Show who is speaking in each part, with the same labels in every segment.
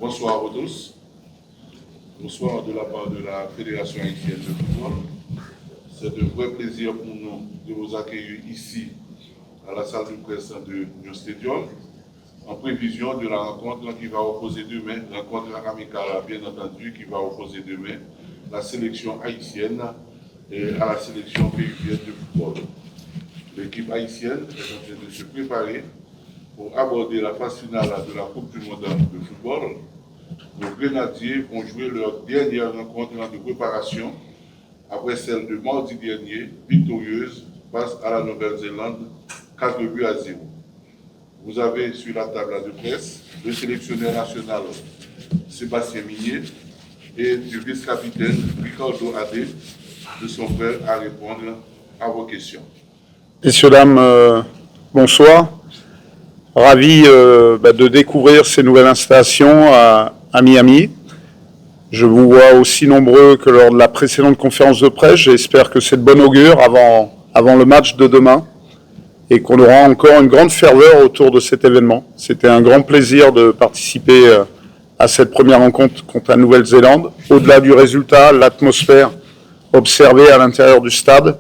Speaker 1: Bonsoir à tous. Bonsoir de la part de la Fédération haïtienne de football. C'est un vrai plaisir pour nous de vous accueillir ici à la salle de presse de New Stadium en prévision de la rencontre qui va opposer demain, rencontre amicale bien entendu qui va opposer demain la sélection haïtienne à la sélection péruvienne de football. L'équipe haïtienne est en train de se préparer pour aborder la phase finale de la Coupe du Monde de football. Nos Grenadiers vont jouer leur dernière rencontre de préparation après celle de mardi dernier, victorieuse face à la Nouvelle-Zélande, 4-0. Vous avez sur la table de presse le sélectionneur national Sébastien Minier et du vice-capitaine Ricardo Adé de son frère à répondre à vos questions.
Speaker 2: Messieurs, dames, bonsoir. Ravi de découvrir ces nouvelles installations à Miami. Je vous vois aussi nombreux que lors de la précédente conférence de presse. J'espère que c'est de bon augure avant le match de demain et qu'on aura encore une grande ferveur autour de cet événement. C'était un grand plaisir de participer à cette première rencontre contre la Nouvelle-Zélande. Au-delà du résultat, l'atmosphère observée à l'intérieur du stade,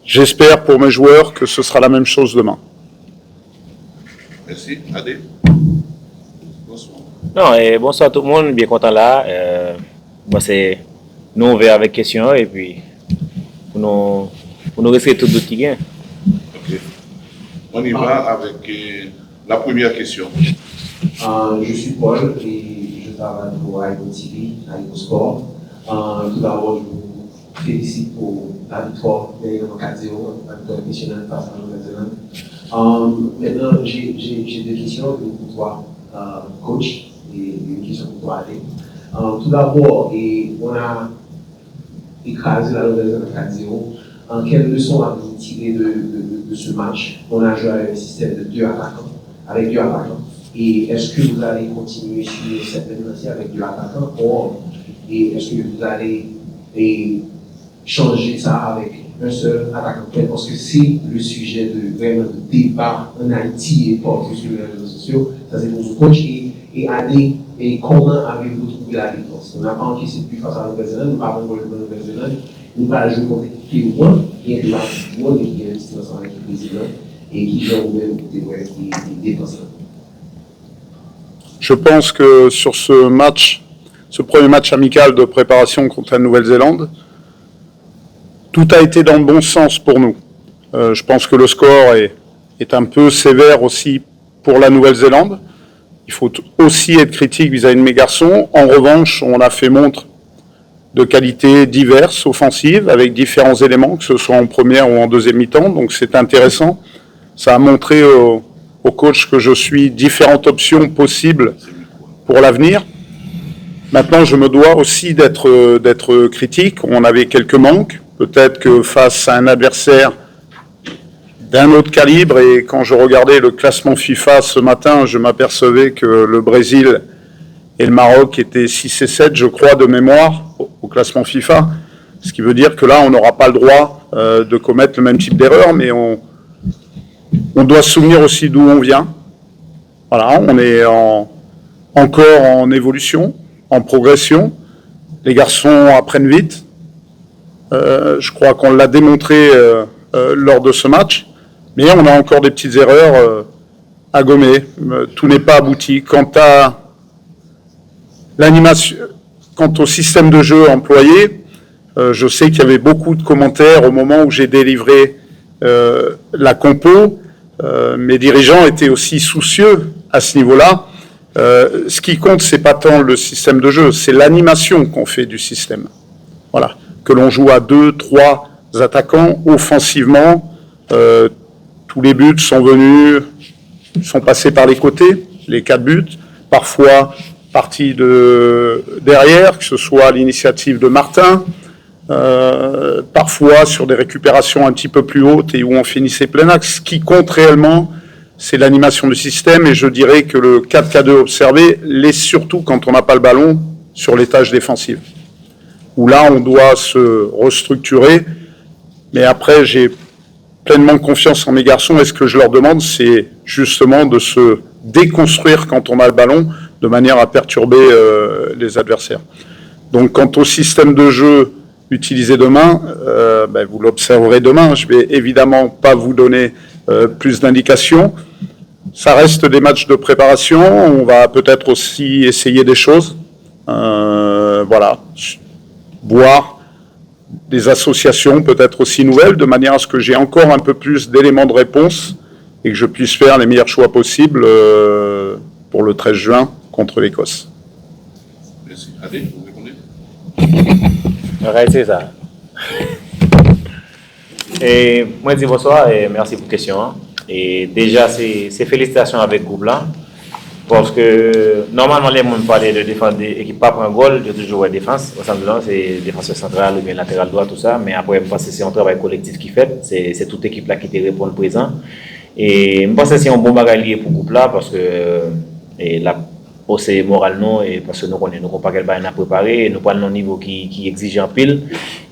Speaker 2: j'espère pour mes joueurs que ce sera la même chose demain.
Speaker 1: Merci. Adé. Bonsoir.
Speaker 3: Non, bonsoir tout le monde, bien content là. C'est nous on va avec questions et puis pour nous rester tout doute qui gagne.
Speaker 1: Ok. On y va avec la première question.
Speaker 4: Je suis Paul et je travaille pour Aïgo TV, Aïgo Sport. Tout d'abord, je vous félicite pour la victoire de 4-0, la victoire nationale face à la Nouvelle-Zélande. Maintenant, j'ai des questions pour toi, coach, et une question pour toi, Adé. Tout d'abord, on a écrasé la Nouvelle-Zélande 4-0. Quelles leçons avez-vous tirées de ce match? On a joué avec un système de deux attaquants. Et est-ce que vous allez continuer sur cette lancée avec deux attaquants? Et est-ce que vous allez changer ça avec un seul attaquant? Parce que c'est le sujet de vraiment de débat en Haïti et partout sur les réseaux sociaux. Ça, c'est pour vous, coach. Et Adé, et comment avez-vous trouvé la défense? On n'a pas encaissé plus face à la Nouvelle-Zélande, nous n'avons pas joué la Nouvelle-Zélande. Nous allons jouer contre l'équipe P1, qui est la P1, qui est une distance avec l'équipe président, et qui joue même des défenses.
Speaker 2: Je pense que sur ce premier match amical de préparation contre la Nouvelle-Zélande, tout a été dans le bon sens pour nous. Je pense que le score est un peu sévère aussi pour la Nouvelle-Zélande. Il faut aussi être critique vis-à-vis de mes garçons. En revanche, on a fait montre de qualités diverses, offensives, avec différents éléments, que ce soit en première ou en deuxième mi-temps. Donc c'est intéressant. Ça a montré au coach que je suis différentes options possibles pour l'avenir. Maintenant, je me dois aussi d'être critique. On avait quelques manques. Peut-être que face à un adversaire d'un autre calibre, et quand je regardais le classement FIFA ce matin, je m'apercevais que le Brésil et le Maroc étaient 6 et 7, je crois, de mémoire au classement FIFA. Ce qui veut dire que là, on n'aura pas le droit de commettre le même type d'erreur, mais on doit se souvenir aussi d'où on vient. Voilà, on est encore en évolution, en progression. Les garçons apprennent vite. Je crois qu'on l'a démontré lors de ce match, mais on a encore des petites erreurs à gommer. Tout n'est pas abouti. Quant à l'animation, quant au système de jeu employé, je sais qu'il y avait beaucoup de commentaires au moment où j'ai délivré la compo. Mes dirigeants étaient aussi soucieux à ce niveau-là. Ce qui compte, c'est pas tant le système de jeu, c'est l'animation qu'on fait du système. Voilà, que l'on joue à 2, 3 attaquants offensivement. Tous les buts sont passés par les côtés, les 4 buts, parfois partis de derrière, que ce soit à l'initiative de Martin, parfois sur des récupérations un petit peu plus hautes et où on finissait plein axe. Ce qui compte réellement, c'est l'animation du système, et je dirais que le 4-4-2 observé l'est surtout quand on n'a pas le ballon sur les tâches défensives, où là on doit se restructurer. Mais après, j'ai pleinement confiance en mes garçons, et ce que je leur demande, c'est justement de se déconstruire quand on a le ballon, de manière à perturber les adversaires. Donc quant au système de jeu utilisé demain, vous l'observerez demain. Je vais évidemment pas vous donner plus d'indications. Ça reste des matchs de préparation. On va peut-être aussi essayer des choses. Voilà. Voir des associations peut-être aussi nouvelles, de manière à ce que j'ai encore un peu plus d'éléments de réponse et que je puisse faire les meilleurs choix possibles pour le 13 juin contre l'Écosse.
Speaker 1: Merci. Adé, vous répondez?
Speaker 3: Ouais, c'est ça. Et moi, je dis bonsoir et merci pour la question. Et déjà, c'est félicitations avec le groupe là. Parce que normalement, les gens parlent de défense d'équipe pas prendre goal, il y a toujours une défense. Au centre de l'an, c'est défenseur central ou bien latéral droit, tout ça. Mais après, je pense que c'est un travail collectif qui fait. C'est toute l'équipe là qui te répond présent. Et je pense que c'est un bon bagage pour le groupe là parce que la c'est moral non et parce que nous connaissons pas quel bail à préparer, nous prenons un niveau qui exige en pile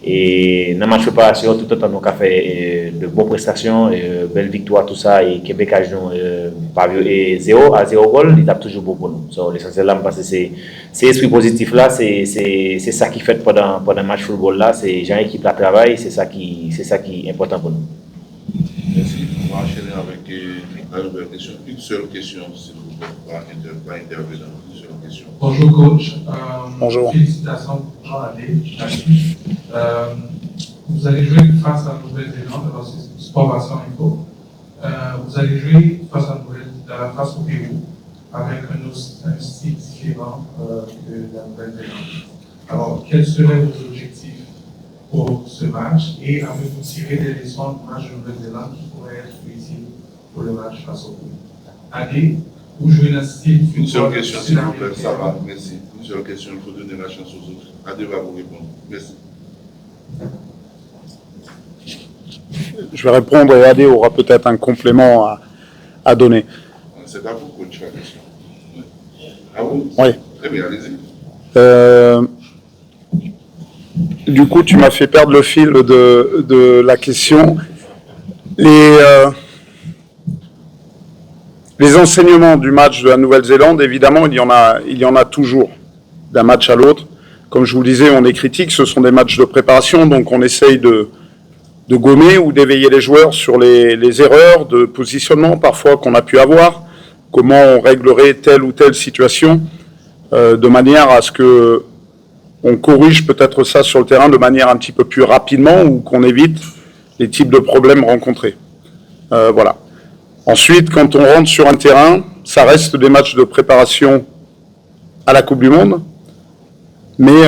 Speaker 3: et dans la match préparation tout le temps nous avons fait de bonnes prestations, belles victoires tout ça et Québec a joué 0 goal, il tape toujours beau pour nous. L'essentiel là parce que c'est esprit positif là, c'est ça qui fait pendant le match football là, c'est gens équipe la travail, c'est ça qui est important pour nous.
Speaker 1: Merci. On va enchaîner avec la nouvelle question. Une seule question, s'il vous plaît, pas intervenir. Une seule question.
Speaker 5: Bonjour coach.
Speaker 2: Bonjour.
Speaker 5: Félicitations pour Jean-Adé. Vous allez jouer face à la Nouvelle-Zélande, alors c'est Sportvason Info. Vous allez jouer face au Pérou avec un style différent que la Nouvelle-Zélande. Alors, quels seraient vos objectifs pour ce match et avez-vous tiré des leçons du match de Nouvelle-Zélande qui pourraient être utiles pour le match face au Pérou? Allez, ou jouer dans un style
Speaker 1: Une seule question, s'il vous plaît, ça va, merci. Une seule question, il faut donner la chance aux autres. Adé va vous répondre. Merci.
Speaker 2: Je vais répondre et Adé aura peut-être un complément à donner.
Speaker 1: C'est à vous, coach, la question. À vous?
Speaker 2: Oui.
Speaker 1: Très bien, allez-y.
Speaker 2: Du coup, tu m'as fait perdre le fil de la question. Les enseignements du match de la Nouvelle-Zélande, évidemment, il y en a toujours, d'un match à l'autre. Comme je vous le disais, on est critique, ce sont des matchs de préparation, donc on essaye de gommer ou d'éveiller les joueurs sur les erreurs de positionnement parfois qu'on a pu avoir, comment on réglerait telle ou telle situation, de manière à ce que on corrige peut-être ça sur le terrain de manière un petit peu plus rapidement ou qu'on évite les types de problèmes rencontrés. Voilà. Ensuite, quand on rentre sur un terrain, ça reste des matchs de préparation à la Coupe du Monde, mais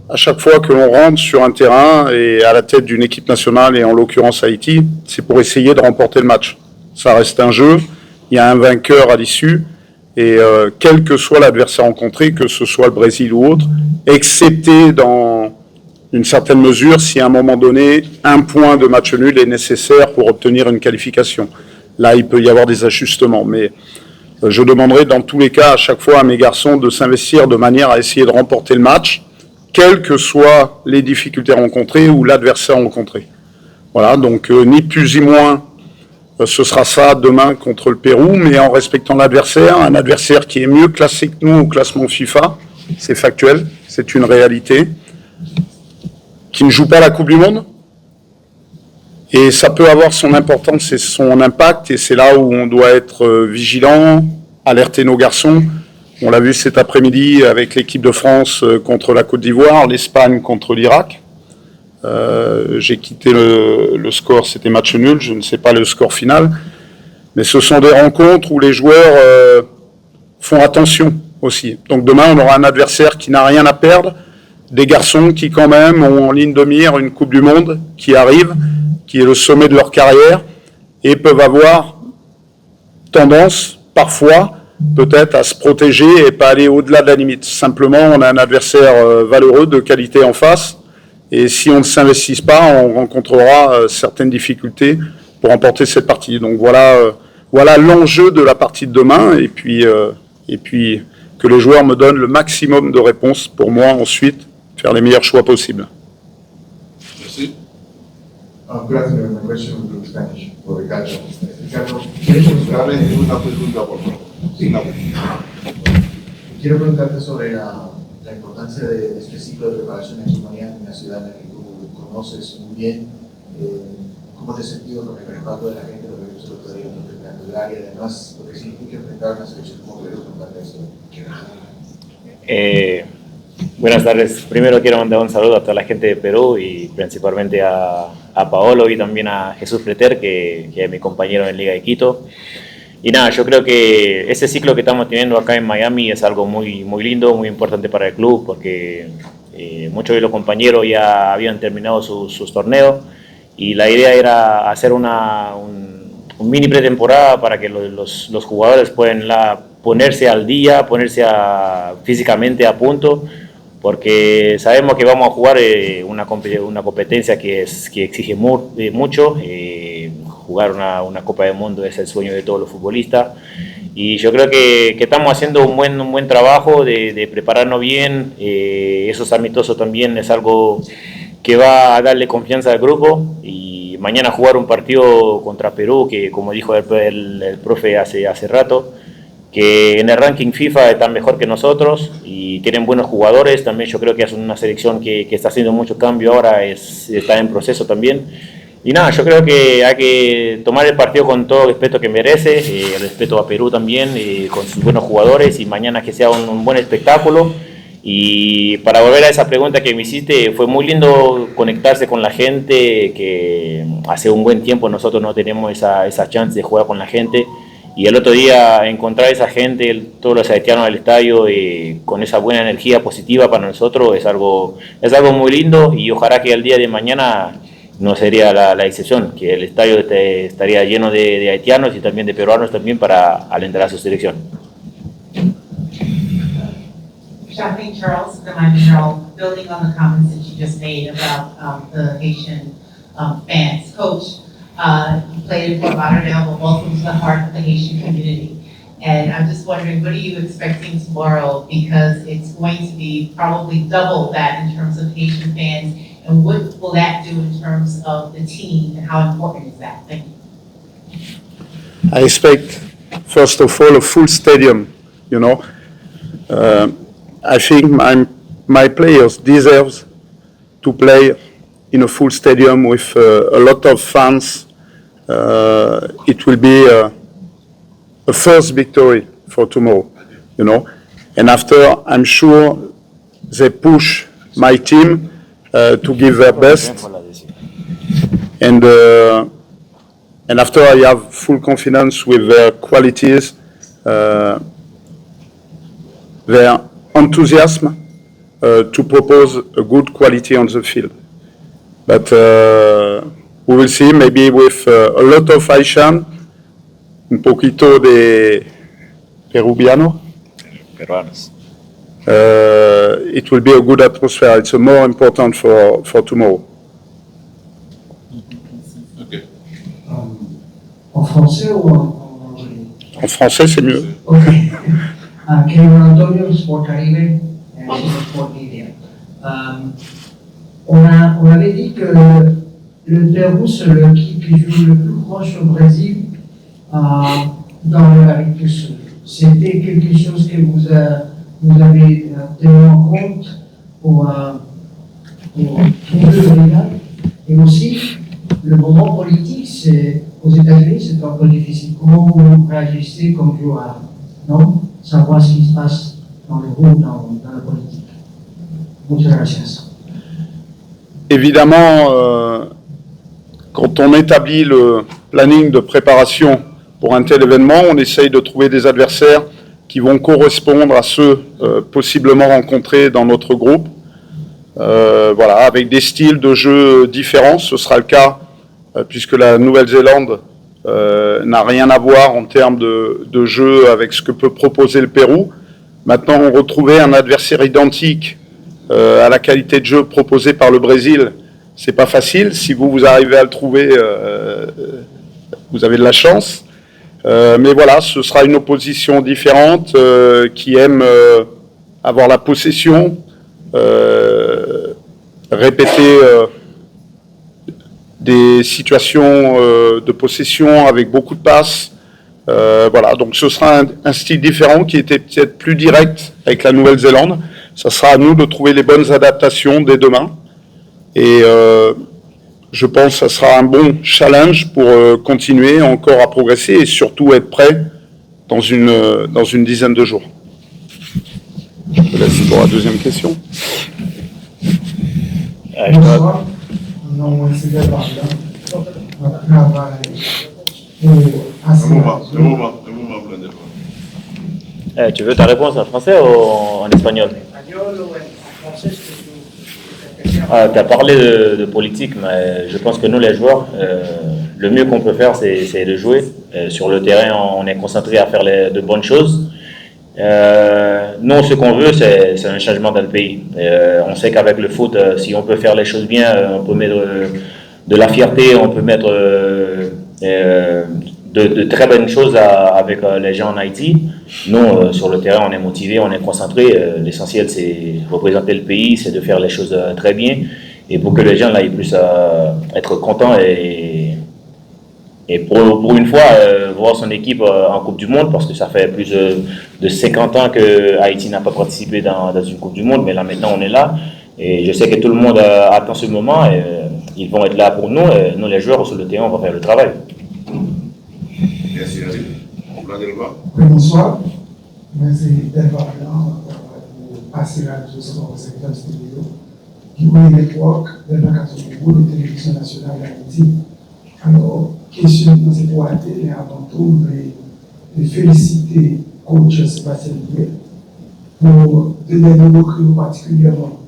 Speaker 2: à chaque fois que l'on rentre sur un terrain et à la tête d'une équipe nationale, et en l'occurrence Haïti, c'est pour essayer de remporter le match. Ça reste un jeu, il y a un vainqueur à l'issue, et quel que soit l'adversaire rencontré, que ce soit le Brésil ou autre, excepté dans une certaine mesure si à un moment donné, un point de match nul est nécessaire pour obtenir une qualification. Là, il peut y avoir des ajustements, mais je demanderai dans tous les cas à chaque fois à mes garçons de s'investir de manière à essayer de remporter le match, quelles que soient les difficultés rencontrées ou l'adversaire rencontré. Voilà, donc ni plus ni moins, ce sera ça demain contre le Pérou, mais en respectant l'adversaire, un adversaire qui est mieux classé que nous au classement FIFA, c'est factuel, c'est une réalité, qui ne joue pas la Coupe du Monde. Et ça peut avoir son importance et son impact, et c'est là où on doit être vigilant, alerter nos garçons. On l'a vu cet après-midi avec l'équipe de France contre la Côte d'Ivoire, l'Espagne contre l'Irak. J'ai quitté le score, c'était match nul, je ne sais pas le score final. Mais ce sont des rencontres où les joueurs font attention aussi. Donc demain, on aura un adversaire qui n'a rien à perdre, des garçons qui quand même ont en ligne de mire une Coupe du Monde qui arrive, qui est le sommet de leur carrière, et peuvent avoir tendance, parfois, peut-être à se protéger et pas aller au-delà de la limite. Simplement, on a un adversaire valeureux, de qualité en face, et si on ne s'investit pas, on rencontrera certaines difficultés pour remporter cette partie. Donc voilà l'enjeu de la partie de demain, et puis que les joueurs me donnent le maximum de réponses pour moi ensuite faire les meilleurs choix possibles.
Speaker 1: Merci.
Speaker 6: Good afternoon. My question will be in Spanish for Ricardo. Ricardo,
Speaker 1: Carmen, una pregunta, por favor. Sí.
Speaker 6: quiero preguntarte sobre la importancia de este ciclo de preparación aquí en Miami, una ciudad en la que tú conoces muy bien. ¿Cómo te has sentido con el respaldo de la gente, lo que vimos el otro día en el rectangular y además lo que significa enfrentar a una selección como Perú con tanta historia?
Speaker 3: Buenas tardes. Primero quiero mandar un saludo a toda la gente de Perú y principalmente a Paolo y también a Jesús Preter, que es mi compañero en Liga de Quito. Y nada, yo creo que ese ciclo que estamos teniendo acá en Miami es algo muy, muy lindo, muy importante para el club, porque muchos de los compañeros ya habían terminado sus torneos y la idea era hacer un mini pretemporada para que los jugadores puedan ponerse al día, físicamente a punto, porque sabemos que vamos a jugar una competencia que exige mucho. Jugar una Copa del Mundo es el sueño de todos los futbolistas y yo creo que estamos haciendo un buen trabajo de prepararnos bien. Esos amistosos también es algo que va a darle confianza al grupo y mañana jugar un partido contra Perú, que como dijo el profe hace rato, que en el ranking FIFA están mejor que nosotros y tienen buenos jugadores. También yo creo que es una selección que está haciendo mucho cambio ahora, está en proceso también. Y nada, yo creo que hay que tomar el partido con todo el respeto que merece, el respeto a Perú también, con sus buenos jugadores y mañana que sea un buen espectáculo. Y para volver a esa pregunta que me hiciste, fue muy lindo conectarse con la gente, que hace un buen tiempo nosotros no tenemos esa chance de jugar con la gente. Y el otro día encontrar a esa gente, todos los haitianos del estadio, con esa buena energía positiva para nosotros, es algo muy lindo y ojalá que el día de mañana no sería la excepción, que el estadio estaría lleno de haitianos y también de peruanos también para alentar a su selección.
Speaker 7: Chaplain Charles, the Miami Herald, building on the comments that you just made about the Haitian fans. Coach, you played in Fort Lauderdale, but welcome to the heart of the Haitian community. And I'm just wondering, what are you expecting tomorrow? Because it's going to be probably double that in terms of Haitian fans. And what will that do in terms of the team and how important is that? Thank you.
Speaker 2: I expect, first of all, a full stadium, you know. I think my players deserve to play in a full stadium with a lot of fans. It will be a first victory for tomorrow, you know. And after, I'm sure they push my team to give their best. And after, I have full confidence with their qualities, their enthusiasm to propose a good quality on the field. But we will see, maybe with a lot of Haitian, un poquito de peruviano.
Speaker 3: Peruanos.
Speaker 2: It will be a good atmosphere. It's more important for tomorrow.
Speaker 1: Ok.
Speaker 8: En français ou en anglais?
Speaker 2: En français, c'est mieux.
Speaker 8: Ok. Kevin Antonio, Sport Caribe, Sport Media. On avait dit que le Pérou, c'est l'équipe qui joue le plus proche au Brésil dans l'Amérique du Sud. C'était quelque chose que vous avez tenu en compte pour trouver le rival. Et aussi, le moment politique, c'est aux États-Unis, c'est un peu difficile. Comment vous réagissez comme joueur, non? Savoir ce qui se passe dans le groupe, dans la politique. Muchas gracias.
Speaker 2: Évidemment, quand on établit le planning de préparation pour un tel événement, on essaye de trouver des adversaires qui vont correspondre à ceux possiblement rencontrés dans notre groupe. Voilà, avec des styles de jeu différents, ce sera le cas puisque la Nouvelle-Zélande n'a rien à voir en termes de jeu avec ce que peut proposer le Pérou. Maintenant, retrouver un adversaire identique à la qualité de jeu proposée par le Brésil, c'est pas facile. Si vous arrivez à le trouver, vous avez de la chance. Mais voilà, ce sera une opposition différente qui aime avoir la possession, répéter des situations de possession avec beaucoup de passes, Voilà, donc ce sera un style différent qui était peut-être plus direct avec la Nouvelle-Zélande. Ça sera à nous de trouver les bonnes adaptations dès demain. Et je pense que ça sera un bon challenge pour continuer encore à progresser et surtout être prêt dans une dizaine de jours. Je te laisse pour la deuxième question.
Speaker 9: Bonsoir, mon nom est Sylvain Barla. Je travaille
Speaker 1: Un moment, Blandel.
Speaker 3: Tu veux ta réponse en français ou en espagnol? Tu as parlé de politique, mais je pense que nous, les joueurs, le mieux qu'on peut faire, c'est de jouer. Sur le terrain, on est concentré à faire de bonnes choses. Nous, ce qu'on veut, c'est un changement dans le pays. On sait qu'avec le foot, si on peut faire les choses bien, on peut mettre de la fierté, on peut mettre de très bonnes choses avec les gens en Haïti. Nous, sur le terrain, on est motivés, on est concentrés. L'essentiel, c'est représenter le pays, c'est de faire les choses très bien. Et pour que les gens là, ils puissent être contents et pour une fois, voir son équipe en Coupe du Monde, parce que ça fait plus de 50 ans que Haïti n'a pas participé dans une Coupe du Monde, mais là maintenant on est là. Et je sais que tout le monde attend ce moment et ils vont être là pour nous. Et nous, les joueurs sur le terrain, on va faire le travail.
Speaker 1: Merci, Ali.
Speaker 9: Bonsoir, merci d'être là pour passer la discussion au secteur de vidéo qui est le network de la de télévision nationale d'Haïti. Alors, question dans cette boîte, mais avant tout, je vais féliciter coach Sébastien Louet pour deux derniers recrues particulièrement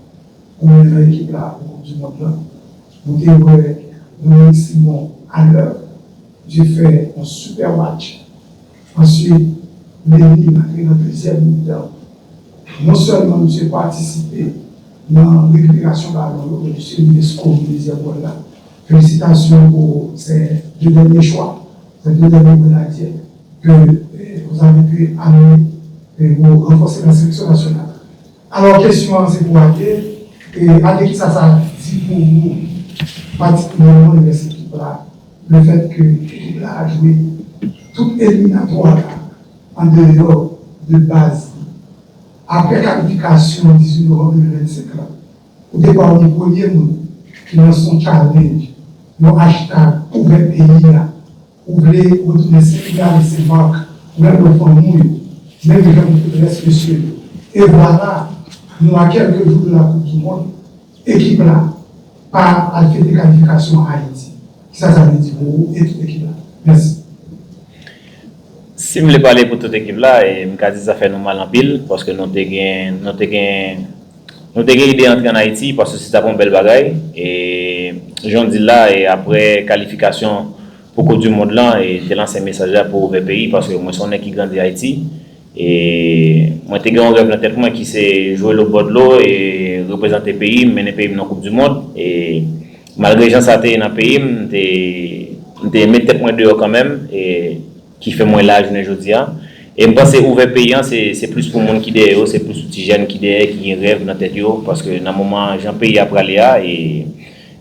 Speaker 9: pour l'équipe là, au du monde là. Donc, nous estimons à l'heure, j'ai fait un super match. Ensuite, Lévi m'a créé notre deuxième mi-temps. Non seulement j'ai participé dans l'équilibration ballon, mais je suis venu score deuxième ball là. Félicitations pour ces deux derniers choix, ces deux derniers grenadiers que vous avez pu amener pour renforcer la sélection nationale. Alors, question, c'est pour Adé. Et Adé, qui ça dit pour vous, particulièrement de cette équipe-là, le fait que l'équipe a joué toute éliminatoire en dehors de base. Après qualification 18 novembre 2025, au départ, on est premier qui dans son challenge, nos hashtag ouvert pays là, ouvrir retourner Sénégal et ses marques, même le famille, même les gens qui restent spéciaux. Et voilà, nous à quelques jours de la Coupe du Monde, équipe là, par à fait des qualifications à Haïti. Ça veut dire pour vous et toute l'équipe là. Merci.
Speaker 3: Si je voulais parler pour toute l'équipe là, et je dis ça fait nous mal en pile, parce que nous avons l'idée d'entrer en Haïti, parce que c'est un bel bagaille. Et j'en dis là, et après qualification pour Coupe du Monde là, et j'ai lancé un message pour le pays, parce que moi, je suis qui grandit Haïti. Et moi, j'ai un rêve dans tête moi qui c'est jouer le bord de l'eau et représenter le pays, mener le pays dans la Coupe du Monde. Et malgré que ça été dans le pays, je mets tête moi dehors quand même. Et qui fait moins l'âge aujourd'hui. Et je pense que ouvert payant, c'est plus pour les gens qui derrière, c'est plus pour les jeunes qui derrière, qui rêvent dans la tête. Parce que dans le moment, j'en paye après Léa et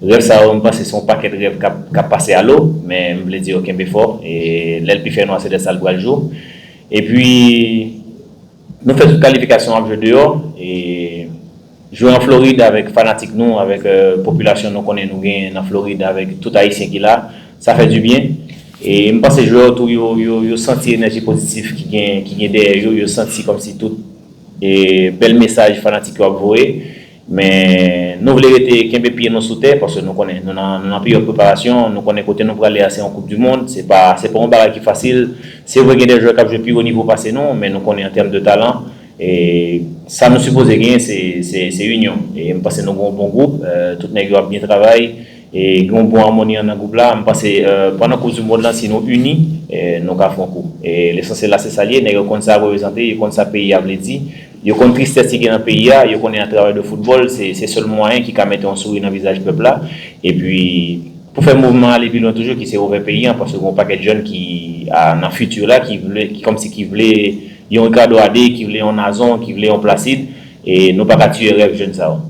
Speaker 3: rêve ça, je pense que c'est son paquet de rêves qui a passé à l'eau, mais je me dis aucun effort. Et l'LP fait noir, c'est des salles pour le jour. Et puis, nous faisons une qualification en jeu dehors et jouer en Floride avec fanatique nous, avec la population nous connaît nous gagne en Floride avec tout haïtien qui là, ça fait du bien. Et je pense que les joueurs ont senti l'énergie positive qui est derrière eux, ils ont senti comme si tout et bel message fanatique ont envoyé. Mais nous voulons être qu'un peu pieds nous sous terre parce que nous connaissons, nous avons pris une préparation, nous connaissons côté nous pour aller en Coupe du Monde, c'est pas un bagage qui est facile. C'est vrai qu'il y a des joueurs qui ont joué plus au niveau passé non, mais nous connaissons en termes de talent. Et ça nous suppose gagner, c'est union. Et je pense que nous avons un bon groupe, tout les gars bien travaillé. Et nous avons une bonne harmonie dans le groupe là. Je pense que pendant la Coupe du Monde, si nous unis, nous avons un coup. Et l'essentiel là, c'est ça lié. Nous avons ça représenter, nous avons ça pays à dire. Nous avons tristesse qui est dans le pays, nous avons un travail de football. C'est seul moyen qui peut mettre un sourire dans le visage du peuple là. Et puis, pour faire mouvement, aller plus loin toujours, qui s'est ouvert pays, parce que nous avons un paquet de jeunes qui, dans le futur là, qui voulaient, ils ont un cadeau à qui voulaient un Nazon, qui voulaient un Placide. Et nous pas qu'à tuer les rêves jeunes ça.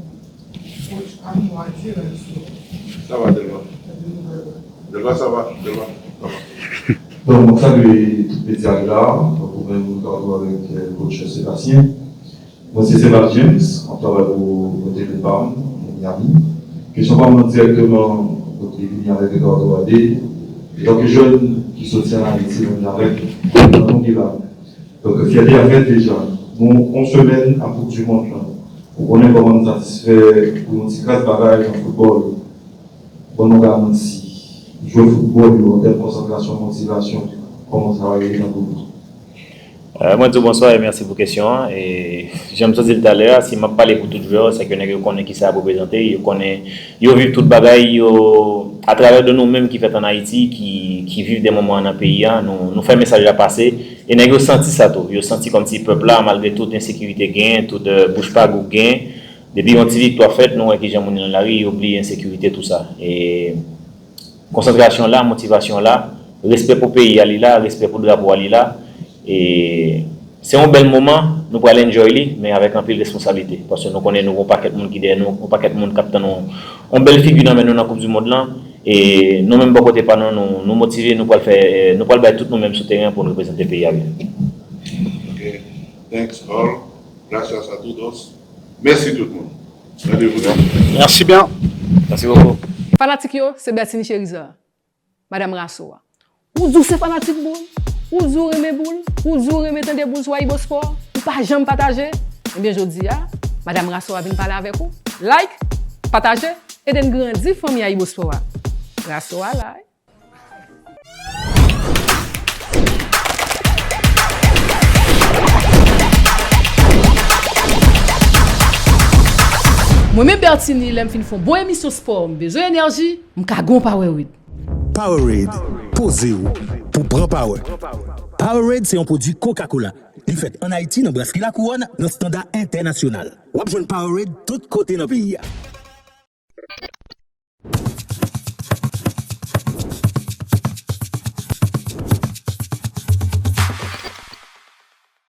Speaker 1: Ça va, Delva. Delva, ça va.
Speaker 10: Donc, on salue tous les dialogues là, on va nous parler avec le coach Sébastien. Moi, c'est Sébastien James, on travaille au David Barn, Miami. Question pas directement, donc il est venu avec Eduardo Adé. Et donc, les jeunes qui sont en Haïti, on avec, donc il a. Donc, fierté à fait déjà. Nous, on semaine à Coupe du Monde, là. On connaît comment nous satisfait pour nous tirer de bagaille en football. Bon, nous garantit. Jouer au football, en termes de concentration, motivation, comment travailler dans le groupe.
Speaker 3: Moi, je dis bonsoir et merci pour la question. Et j'aime ça dire tout à l'heure, si je parle pour tout le joueur, c'est que nous connaissons qui ça a représenté, ils vivent toute bagaille à travers de nous-mêmes qui fait en Haïti, qui vivent des moments dans le pays, nous faisons un message à passer. Et nous avons senti ça tout. Ils ont senti comme si le peuple là, malgré toute insécurité gain, toute bouche pas goût gain, depuis une petite victoire faite, nous qui j'ai dans la rue, ils oublient l'insécurité, tout ça. Et concentration là, motivation là, respect pour le pays là, respect pour le drapeau là. Et c'est un bel moment, nous pouvons l'enjoyer, mais avec un peu de responsabilité. Parce que nous connaissons un paquet de monde qui est derrière nous, un paquet de monde qui capte une belle figure dans la Coupe du Monde là. Et nous-mêmes, de côté, nous motiver, nous pouvons faire, nous pouvons battre tous nous-mêmes sur le terrain pour nous représenter le pays.
Speaker 1: Ok, thanks all. Gracias a todos. Merci tout le monde. Rendez-vous là.
Speaker 2: Merci bien.
Speaker 3: Merci beaucoup.
Speaker 11: Fanatique yo, c'est Bertini Cheriza. Madame Rassoa. Ou dou c'est fanatique boule, ou dou remè boule, ou dou remè tan de boule sur Aibo Sport, ou pas jamais partager. Eh bien, je dis, Madame Rassoa vient parler avec vous. Like, partager, et d'une grande famille Aibo Sport. Rassoa like. Moi-même Bertini, l'aime fin font bonne émission sport, besoin d'énergie, m'ka gon Powerade.
Speaker 12: Powerade, posez-vous pour prendre power. Powerade, c'est un produit Coca-Cola. Il fait en Haïti, dans Brasserie La Couronne, dans standard international. Ou besoin Powerade tout côté dans le pays.